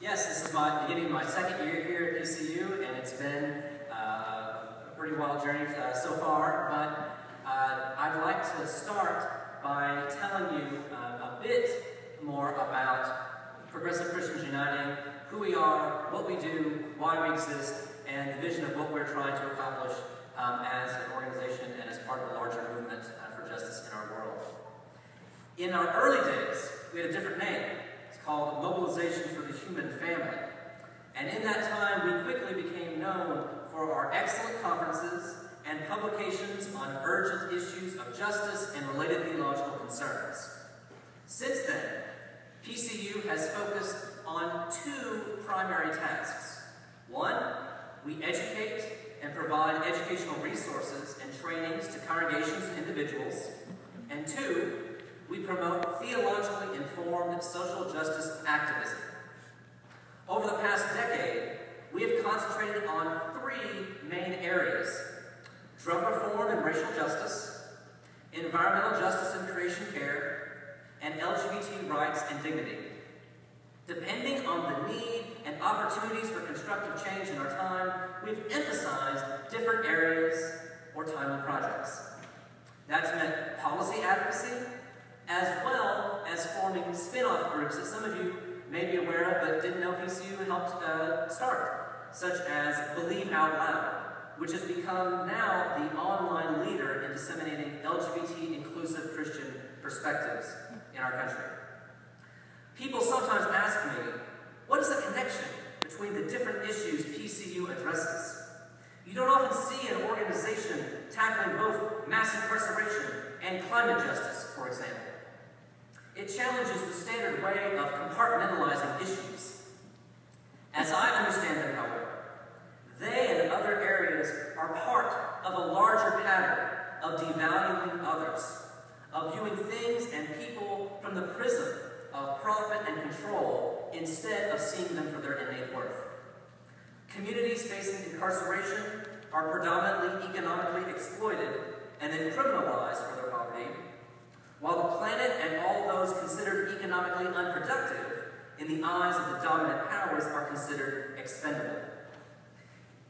Yes, this is beginning my second year here at PCU, and it's been a pretty wild journey so far, but I'd like to start by telling you a bit more about Progressive Christians Uniting, who we are, what we do, why we exist, and the vision of what we're trying to accomplish as an organization and as part of a larger movement for justice in our world. In our early days, we had a different name. It's called Mobilization for the Human Family. And in that time, we quickly became known for our excellent conferences and publications on urgent issues of justice and related theological concerns. Since then, PCU has focused on two primary tasks. One, we educate and provide educational resources and trainings to congregations and individuals. And two, we promote theologically informed social justice activism. Over the past decade, we have concentrated on three main areas: drug reform and racial justice, environmental justice and creation care, and LGBT rights and dignity. Depending on the need and opportunities for constructive change in our time, we've emphasized different areas or timely projects. That's meant policy advocacy, as well as forming spin-off groups that some of you may be aware of but didn't know PCU helped start, such as Believe Out Loud, which has become now the online leader in disseminating LGBT-inclusive Christian perspectives in our country. People sometimes ask me, what is the connection between the different issues PCU addresses? You don't often see an organization tackling both mass incarceration and climate justice, for example. It challenges the standard way of compartmentalizing issues. As I understand them, however, they and other areas are part of a larger pattern of devaluing others, of viewing things and people from the prism of profit and control instead of seeing them for their innate worth. Communities facing incarceration are predominantly economically exploited and then criminalized for their poverty, while the planet and all those considered economically unproductive in the eyes of the dominant powers are considered expendable.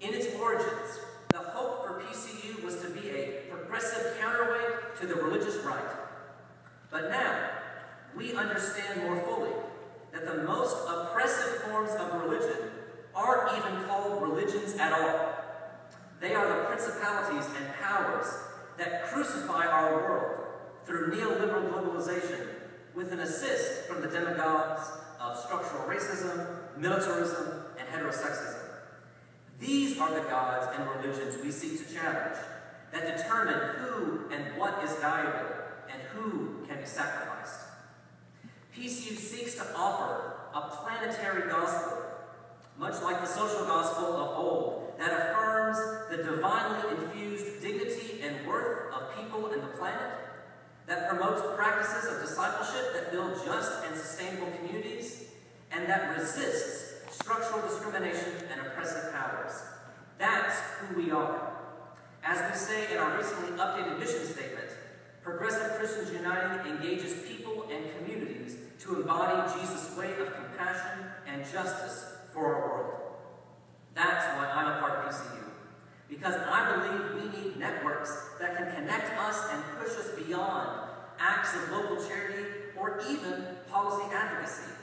In its origins, the hope for PCU was to be a progressive counterweight to the religious right. But now, we understand more fully that the most oppressive forms of religion aren't even called religions at all. They are the principalities and powers that crucify our world through neoliberal globalization with an assist from the demagogues of structural racism, militarism, and heterosexism. These are the gods and religions we seek to challenge, that determine who and what is valuable and who can be sacrificed. PCU seeks to offer a planetary gospel, much like the social gospel of old, that affirms the divinely infused dignity and worth of people and the planet, that promotes practices of discipleship that build just and sustainable communities, and that resists structural discrimination and oppressive powers. That's who we are. As we say in our recently updated mission statement, Progressive Christians Uniting engages people and communities to embody Jesus' way of compassion and justice for our world. That's why I'm a part of PCU, because I believe we need networks that can connect us and push us beyond acts of local charity or even policy advocacy.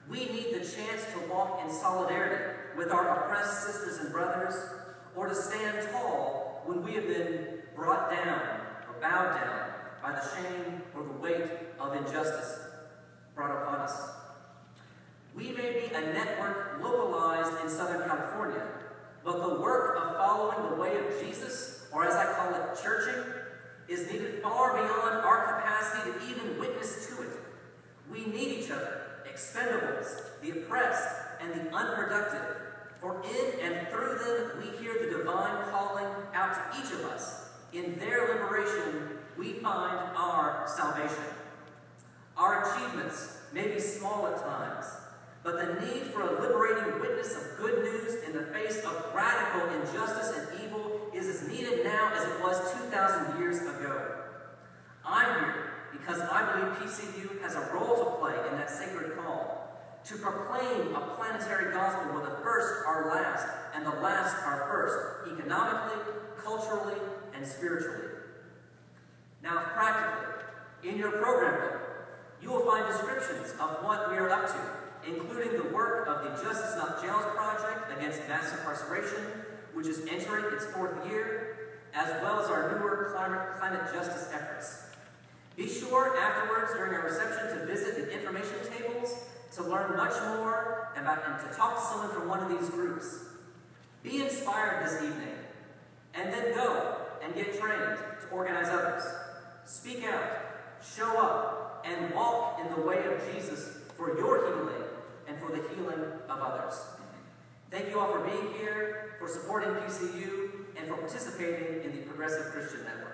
We need the chance to walk in solidarity with our oppressed sisters and brothers, or to stand tall when we have been brought down or bowed down by the shame or the weight of injustice brought upon us. We may be a network localized in Southern California, but the work of following the way of Jesus, or as I call it, churching, is needed far beyond our capacity to even witness to it. We need each other, expendables, the oppressed, and the unproductive, for in and through them we hear the divine calling out to each of us. In their liberation, we find our salvation. Our achievements may be small at times, but the need for a liberating witness of good news in the face of radical injustice and evil is as needed now as it was 2,000 years ago. I'm here because I believe PCU has a role to play in that sacred call, to proclaim a planetary gospel where the first are last and the last are first, economically, culturally, and spiritually. Now, practically, in your program book, you will find descriptions of what we are up to, including the work of the Justice Not Jails Project against mass incarceration, which is entering its 4th year, as well as our newer climate justice efforts. Be sure afterwards during our reception to visit the information tables to learn much more about and to talk to someone from one of these groups. Be inspired this evening, and then go and get trained to organize others. Speak out, show up, and walk in the way of Jesus for your healing and for the healing of others. Thank you all for being here, for supporting PCU, and for participating in the Progressive Christian Network.